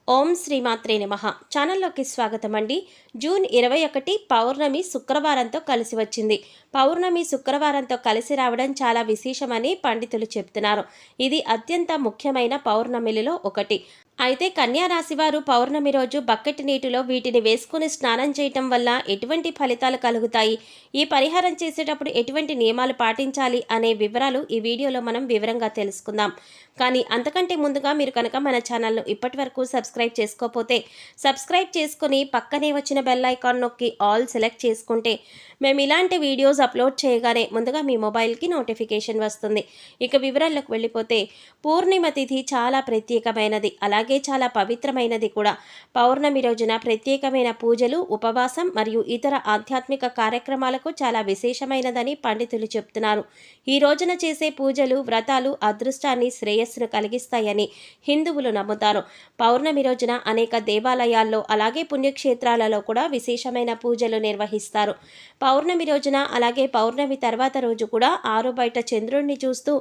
ఓం శ్రీమాత్రే నమః. ఛానల్లోకి స్వాగతం అండి. జూన్ 21 పౌర్ణమి శుక్రవారంతో కలిసి వచ్చింది. పౌర్ణమి శుక్రవారంతో కలిసి రావడం చాలా విశేషమని పండితులు చెప్తున్నారు. ఇది అత్యంత ముఖ్యమైన పౌర్ణమిలలో ఒకటి. అయితే కన్యా రాశి వారు పౌర్ణమి రోజు బకెట్ నీటిలో వీటిని వేసుకుని స్నానం చేయటం వల్ల ఎటువంటి ఫలితాలు కలుగుతాయి, ఈ పరిహారం చేసేటప్పుడు ఎటువంటి నియమాలు పాటించాలి అనే వివరాలు ఈ వీడియోలో మనం వివరంగా తెలుసుకుందాం. కానీ అంతకంటే ముందుగా మీరు కనుక మన ఛానల్ను ఇప్పటి వరకు సబ్స్క్రైబ్ చేసుకోకపోతే సబ్స్క్రైబ్ చేసుకుని పక్కనే వచ్చిన బెల్ ఐకాన్ నొక్కి ఆల్ సెలెక్ట్ చేసుకుంటే మేము ఇలాంటి వీడియోస్ అప్లోడ్ చేయగానే ముందుగా మీ మొబైల్కి నోటిఫికేషన్ వస్తుంది. ఇక వివరాల్లోకి వెళ్ళిపోతే పూర్ణిమ తిథి చాలా ప్రత్యేకమైనది, అలాగే చాలా పవిత్రమైనది కూడా. పౌర్ణమి రోజున ప్రత్యేకమైన పూజలు, ఉపవాసం మరియు ఇతర ఆధ్యాత్మిక కార్యక్రమాలకు చాలా విశేషమైనదని పండితులు చెప్తున్నారు. ఈ రోజున చేసే పూజలు, వ్రతాలు అదృష్టాన్ని, శ్రేయస్సును కలిగిస్తాయని హిందువులు నమ్ముతారు. పౌర్ణమి రోజున అనేక దేవాలయాల్లో అలాగే పుణ్యక్షేత్రాలలో కూడా విశేషమైన పూజలు నిర్వహిస్తారు. పౌర్ణమి రోజున అలాగే పౌర్ణమి తర్వాత రోజు కూడా ఆరు బయట చంద్రుడిని చూస్తూ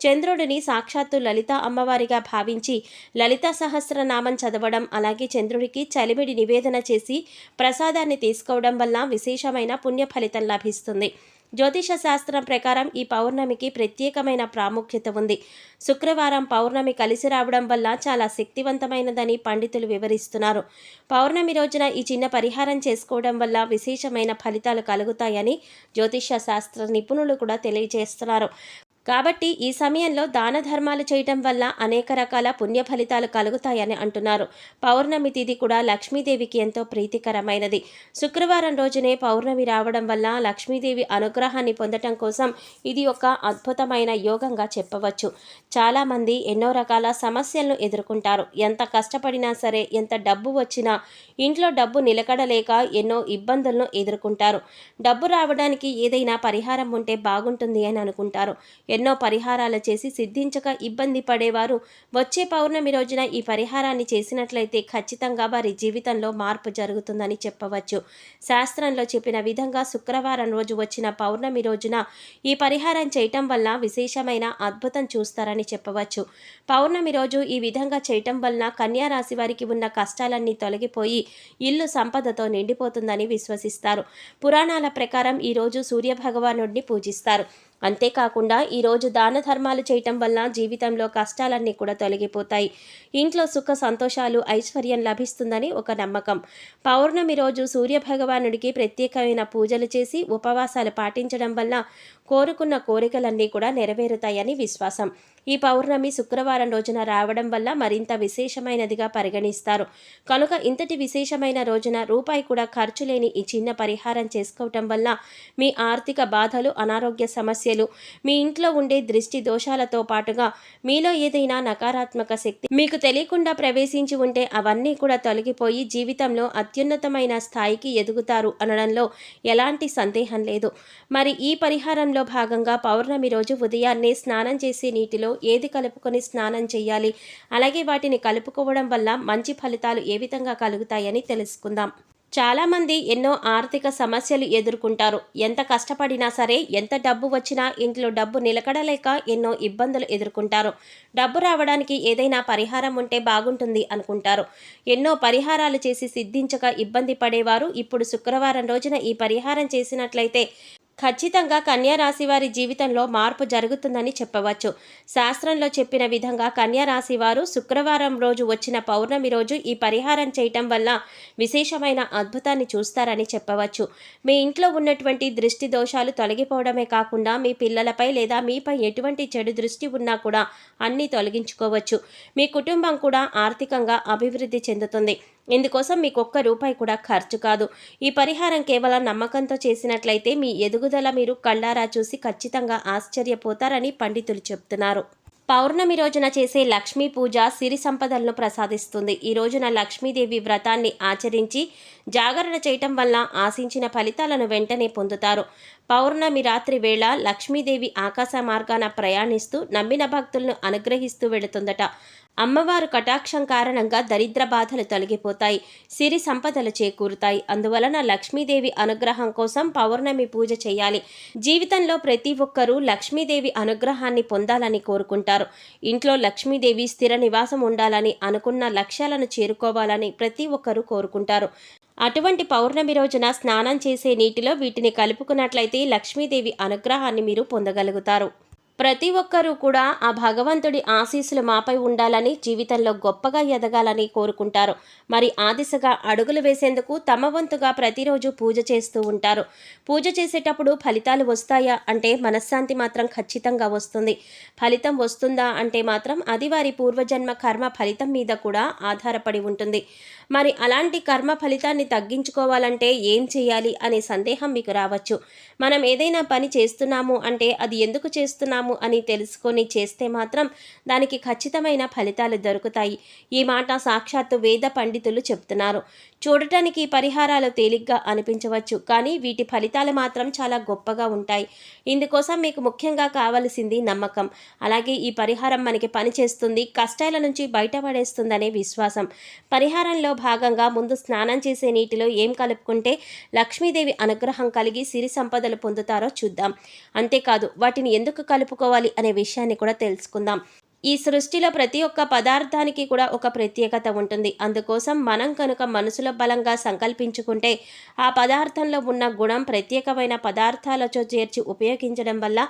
చంద్రుడిని సాక్షాత్తు లలిత అమ్మవారిగా భావించి లలిత సహస్రనామం చదవడం, అలాగే చంద్రుడికి చలిమిడి నివేదన చేసి ప్రసాదాన్ని తీసుకోవడం వల్ల విశేషమైన పుణ్య ఫలితం లభిస్తుంది. జ్యోతిష శాస్త్రం ప్రకారం ఈ పౌర్ణమికి ప్రత్యేకమైన ప్రాముఖ్యత ఉంది. శుక్రవారం పౌర్ణమి కలిసి రావడం వల్ల చాలా శక్తివంతమైనదని పండితులు వివరిస్తున్నారు. పౌర్ణమి రోజున ఈ చిన్న పరిహారం చేసుకోవడం వల్ల విశేషమైన ఫలితాలు కలుగుతాయని జ్యోతిష శాస్త్ర నిపుణులు కూడా తెలియజేస్తున్నారు. కాబట్టి ఈ సమయంలో దాన ధర్మాలు చేయటం వల్ల అనేక రకాల పుణ్య ఫలితాలు కలుగుతాయని అంటున్నారు. పౌర్ణమి తిథి కూడా లక్ష్మీదేవికి ఎంతో ప్రీతికరమైనది. శుక్రవారం రోజునే పౌర్ణమి రావడం వల్ల లక్ష్మీదేవి అనుగ్రహాన్ని పొందటం కోసం ఇది ఒక అద్భుతమైన యోగంగా చెప్పవచ్చు. చాలామంది ఎన్నో రకాల సమస్యలను ఎదుర్కొంటారు. ఎంత కష్టపడినా సరే, ఎంత డబ్బు వచ్చినా ఇంట్లో డబ్బు నిలకడలేక ఎన్నో ఇబ్బందులను ఎదుర్కొంటారు. డబ్బు రావడానికి ఏదైనా పరిహారం ఉంటే బాగుంటుంది అని అనుకుంటారు. ఎన్నో పరిహారాలు చేసి సిద్ధించక ఇబ్బంది పడేవారు వచ్చే పౌర్ణమి రోజున ఈ పరిహారాన్ని చేసినట్లయితే ఖచ్చితంగా వారి జీవితంలో మార్పు జరుగుతుందని చెప్పవచ్చు. శాస్త్రంలో చెప్పిన విధంగా శుక్రవారం రోజు వచ్చిన పౌర్ణమి రోజున ఈ పరిహారం చేయటం వల్ల విశేషమైన అద్భుతం చూస్తారని చెప్పవచ్చు. పౌర్ణమి రోజు ఈ విధంగా చేయటం వలన కన్యా రాశి వారికి ఉన్న కష్టాలన్నీ తొలగిపోయి ఇల్లు సంపదతో నిండిపోతుందని విశ్వసిస్తారు. పురాణాల ప్రకారం ఈరోజు సూర్యభగవానుడిని పూజిస్తారు. అంతేకాకుండా ఈరోజు దాన ధర్మాలు చేయటం వల్ల జీవితంలో కష్టాలన్నీ కూడా తొలగిపోతాయి. ఇంట్లో సుఖ సంతోషాలు, ఐశ్వర్యం లభిస్తుందని ఒక నమ్మకం. పౌర్ణమి రోజు సూర్యభగవానుడికి ప్రత్యేకమైన పూజలు చేసి ఉపవాసాలు పాటించడం వల్ల కోరుకున్న కోరికలన్నీ కూడా నెరవేరుతాయని విశ్వాసం. ఈ పౌర్ణమి శుక్రవారం రోజున రావడం వల్ల మరింత విశేషమైనదిగా పరిగణిస్తారు. కనుక ఇంతటి విశేషమైన రోజున రూపాయి కూడా ఖర్చు లేని ఈ చిన్న పరిహారం చేసుకోవటం వల్ల మీ ఆర్థిక బాధలు, అనారోగ్య సమస్యలు, మీ ఇంట్లో ఉండే దృష్టి దోషాలతో పాటుగా మీలో ఏదైనా నకారాత్మక శక్తి మీకు తెలియకుండా ప్రవేశించి ఉంటే అవన్నీ కూడా తొలగిపోయి జీవితంలో అత్యున్నతమైన స్థాయికి ఎదుగుతారు అనడంలో ఎలాంటి సందేహం లేదు. మరి ఈ పరిహారంలో భాగంగా పౌర్ణమి రోజు ఉదయాన్నే స్నానం చేసే నీటిలో ఏది కలుపుకొని స్నానం చేయాలి, అలాగే వాటిని కలుపుకోవడం వల్ల మంచి ఫలితాలు ఏ విధంగా కలుగుతాయని తెలుసుకుందాం. చాలామంది ఎన్నో ఆర్థిక సమస్యలు ఎదుర్కొంటారు. ఎంత కష్టపడినా సరే, ఎంత డబ్బు వచ్చినా ఇంట్లో డబ్బు నిలకడలేక ఎన్నో ఇబ్బందులు ఎదుర్కొంటారు. డబ్బు రావడానికి ఏదైనా పరిహారం ఉంటే బాగుంటుంది అనుకుంటారు. ఎన్నో పరిహారాలు చేసి సిద్ధించక ఇబ్బంది పడేవారు ఇప్పుడు శుక్రవారం రోజున ఈ పరిహారం చేసినట్లయితే ఖచ్చితంగా కన్యా రాశి వారి జీవితంలో మార్పు జరుగుతుందని చెప్పవచ్చు. శాస్త్రంలో చెప్పిన విధంగా కన్యా రాశి వారు శుక్రవారం రోజు వచ్చిన పౌర్ణమి రోజు ఈ పరిహారం చేయటం వల్ల విశేషమైన అద్భుతాన్ని చూస్తారని చెప్పవచ్చు. మీ ఇంట్లో ఉన్నటువంటి దృష్టి దోషాలు తొలగిపోవడమే కాకుండా మీ పిల్లలపై లేదా మీపై ఎటువంటి చెడు దృష్టి ఉన్నా కూడా అన్నీ తొలగించుకోవచ్చు. మీ కుటుంబం కూడా ఆర్థికంగా అభివృద్ధి చెందుతుంది. ఇందుకోసం మీకు ఒక్క రూపాయి కూడా ఖర్చు కాదు. ఈ పరిహారం కేవలం నమ్మకంతో చేసినట్లయితే మీ ఎదుగుదల మీరు కళ్ళారా చూసి ఖచ్చితంగా ఆశ్చర్యపోతారని పండితులు చెప్తున్నారు. పౌర్ణమి రోజున చేసే లక్ష్మీ పూజ సిరి సంపదలను ప్రసాదిస్తుంది. ఈ రోజున లక్ష్మీదేవి వ్రతాన్ని ఆచరించి జాగరణ చేయటం వల్ల ఆశించిన ఫలితాలను వెంటనే పొందుతారు. పౌర్ణమి రాత్రి వేళ లక్ష్మీదేవి ఆకాశ మార్గాన ప్రయాణిస్తూ నమ్మిన భక్తులను అనుగ్రహిస్తూ వెళుతుందట. అమ్మవారు కటాక్షం కారణంగా దరిద్ర బాధలు తొలగిపోతాయి, సిరి సంపదలు చేకూరుతాయి. అందువలన లక్ష్మీదేవి అనుగ్రహం కోసం పౌర్ణమి పూజ చేయాలి. జీవితంలో ప్రతి ఒక్కరూ లక్ష్మీదేవి అనుగ్రహాన్ని పొందాలని కోరుకుంటారు. ఇంట్లో లక్ష్మీదేవి స్థిర నివాసం ఉండాలని, అనుకున్న లక్ష్యాలను చేరుకోవాలని ప్రతి ఒక్కరూ కోరుకుంటారు. అటువంటి పౌర్ణమి రోజున స్నానం చేసే నీటిలో వీటిని కలుపుకున్నట్లయితే లక్ష్మీదేవి అనుగ్రహాన్ని మీరు పొందగలుగుతారు. ప్రతి ఒక్కరూ కూడా ఆ భగవంతుడి ఆశీస్సులు మాపై ఉండాలని, జీవితంలో గొప్పగా ఎదగాలని కోరుకుంటారు. మరి ఆ దిశగా అడుగులు వేసేందుకు తమ వంతుగా ప్రతిరోజు పూజ చేస్తూ ఉంటారు. పూజ చేసేటప్పుడు ఫలితాలు వస్తాయా అంటే మనశ్శాంతి మాత్రం ఖచ్చితంగా వస్తుంది. ఫలితం వస్తుందా అంటే మాత్రం అది వారి పూర్వజన్మ కర్మ ఫలితం మీద కూడా ఆధారపడి ఉంటుంది. మరి అలాంటి కర్మ ఫలితాన్ని తగ్గించుకోవాలంటే ఏం చేయాలి అనే సందేహం మీకు రావచ్చు. మనం ఏదైనా పని చేస్తున్నాము అంటే అది ఎందుకు చేస్తున్నాము అని తెలుసుకొని చేస్తే మాత్రం దానికి ఖచ్చితమైన ఫలితాలు దొరుకుతాయి. ఈ మాట సాక్షాత్తు వేద పండితులు చెప్తున్నారు. చూడటానికి పరిహారాలు తేలిగ్గా అనిపించవచ్చు, కానీ వీటి ఫలితాలు మాత్రం చాలా గొప్పగా ఉంటాయి. ఇందుకోసం మీకు ముఖ్యంగా కావలసింది నమ్మకం. అలాగే ఈ పరిహారం మనకి పనిచేస్తుంది, కష్టాల నుంచి బయటపడేస్తుందనే విశ్వాసం. పరిహారంలో భాగంగా ముందు స్నానం చేసే నీటిలో ఏం కలుపుకుంటే లక్ష్మీదేవి అనుగ్రహం కలిగి సిరి సంపదలు పొందుతారో చూద్దాం. అంతేకాదు వాటిని ఎందుకు కలుపుకోవాలి అనే విషయాన్ని కూడా తెలుసుకుందాం. ఈ సృష్టిలో ప్రతి ఒక్క పదార్థానికి కూడా ఒక ప్రత్యేకత ఉంటుంది. అందుకోసం మనం కనుక మనసులో బలంగా సంకల్పించుకుంటే ఆ పదార్థంలో ఉన్న గుణం ప్రత్యేకమైన పదార్థాలతో చేర్చి ఉపయోగించడం వల్ల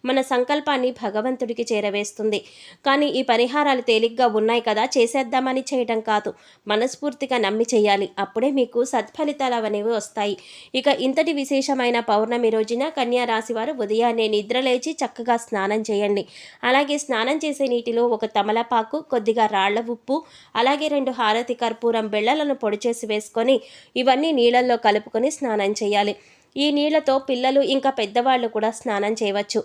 మన సంకల్పాన్ని భగవంతుడికి చేరవేస్తుంది. కానీ ఈ పరిహారాలు తేలిగ్గా ఉన్నాయి కదా, చేసేద్దామని చేయడం కాదు, మనస్ఫూర్తిగా నమ్మి చేయాలి. అప్పుడే మీకు సత్ఫలితాలు అనేవి వస్తాయి. ఇక ఇంతటి విశేషమైన పౌర్ణమి రోజున కన్యా రాశి వారు ఉదయాన్నే నిద్రలేచి చక్కగా స్నానం చేయండి. అలాగే స్నానం చేసే నీటిలో ఒక తమలపాకు, కొద్దిగా రాళ్ల ఉప్పు, అలాగే 2 హారతి కర్పూరం బిళ్ళలను పొడి చేసి వేసుకొని ఇవన్నీ నీళ్ళల్లో కలుపుకొని స్నానం చేయాలి. ఈ నీళ్లతో పిల్లలు ఇంకా పెద్దవాళ్ళు కూడా స్నానం చేయవచ్చు.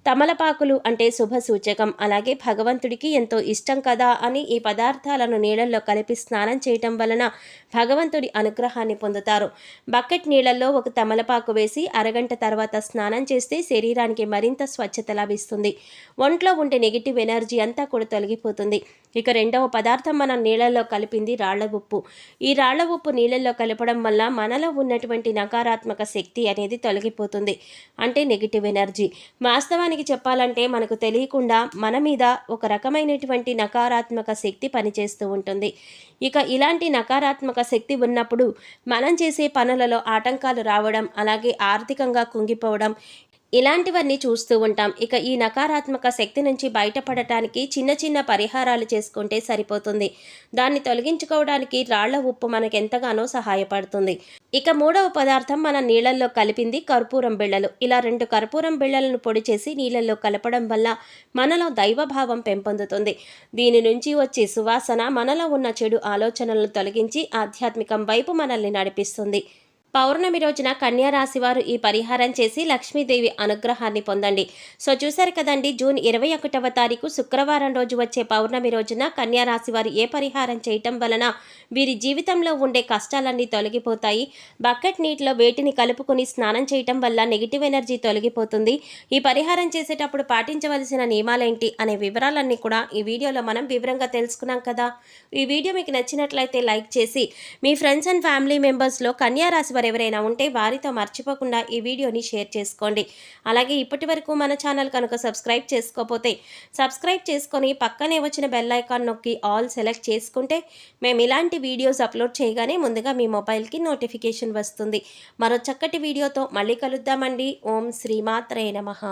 తమలపాకులు అంటే శుభ సూచకం, అలాగే భగవంతుడికి ఎంతో ఇష్టం కదా అని ఈ పదార్థాలను నీళ్ళల్లో కలిపి స్నానం చేయటం వలన భగవంతుడి అనుగ్రహాన్ని పొందుతారు. బకెట్ నీళ్ళల్లో ఒక తమలపాకు వేసి అరగంట తర్వాత స్నానం చేస్తే శరీరానికి మరింత స్వచ్ఛత లభిస్తుంది. ఒంట్లో ఉండే నెగిటివ్ ఎనర్జీ అంతా కూడా తొలగిపోతుంది. ఇక రెండవ పదార్థం మనం నీళ్ళల్లో కలిపింది రాళ్ల ఉప్పు. ఈ రాళ్ల ఉప్పు నీళ్ళల్లో కలపడం వల్ల మనలో ఉన్నటువంటి నకారాత్మక శక్తి అనేది తొలగిపోతుంది, అంటే నెగిటివ్ ఎనర్జీ. వాస్తవానికి చెప్పాలంటే మనకు తెలియకుండా మన మీద ఒక రకమైనటువంటి నకారాత్మక శక్తి పనిచేస్తూ ఉంటుంది. ఇక ఇలాంటి నకారాత్మక శక్తి ఉన్నప్పుడు మనం చేసే పనులలో ఆటంకాలు రావడం, అలాగే ఆర్థికంగా కుంగిపోవడం, ఇలాంటివన్నీ చూస్తూ ఉంటాం. ఇక ఈ నకారాత్మక శక్తి నుంచి బయటపడటానికి చిన్న చిన్న పరిహారాలు చేసుకుంటే సరిపోతుంది. దాన్ని తొలగించుకోవడానికి రాళ్ల ఉప్పు మనకెంతగానో సహాయపడుతుంది. ఇక మూడవ పదార్థం మన నీళ్ళల్లో కలిపింది కర్పూరం బిళ్ళలు. ఇలా 2 కర్పూరం బిళ్ళలను పొడి చేసి నీళ్ళల్లో కలపడం వల్ల మనలో దైవభావం పెంపొందుతుంది. దీని నుంచి వచ్చే సువాసన మనలో ఉన్న చెడు ఆలోచనలను తొలగించి ఆధ్యాత్మికం వైపు మనల్ని నడిపిస్తుంది. పౌర్ణమి రోజున కన్యా రాశి వారు ఈ పరిహారం చేసి లక్ష్మీదేవి అనుగ్రహాన్ని పొందండి. సో చూశారు కదండి, జూన్ 21వ తారీఖు శుక్రవారం రోజు వచ్చే పౌర్ణమి రోజున కన్యా రాశి వారు ఏ పరిహారం చేయటం వలన వీరి జీవితంలో ఉండే కష్టాలన్నీ తొలగిపోతాయి. బకెట్ నీటిలో వేటిని కలుపుకొని స్నానం చేయటం వల్ల నెగిటివ్ ఎనర్జీ తొలగిపోతుంది. ఈ పరిహారం చేసేటప్పుడు పాటించవలసిన నియమాలేంటి అనే వివరాలన్నీ కూడా ఈ వీడియోలో మనం వివరంగా తెలుసుకున్నాం కదా. ఈ వీడియో మీకు నచ్చినట్లయితే లైక్ చేసి మీ ఫ్రెండ్స్ అండ్ ఫ్యామిలీ మెంబర్స్లో కన్యా రాశి ఎవరైనా ఉంటే వారితో మర్చిపోకుండా ఈ వీడియోని షేర్ చేసుకోండి. అలాగే ఇప్పటి వరకు మన ఛానల్ కనుక సబ్స్క్రైబ్ చేసుకోకపోతే సబ్స్క్రైబ్ చేసుకొని పక్కనే వచ్చిన బెల్ ఐకాన్ నొక్కి ఆల్ సెలెక్ట్ చేసుకుంటే మేము ఇలాంటి వీడియోస్ అప్లోడ్ చేయగానే ముందుగా మీ మొబైల్కి నోటిఫికేషన్ వస్తుంది. మరో చక్కటి వీడియోతో మళ్ళీ కలుద్దామండి. ఓం శ్రీమాత్రే నమః.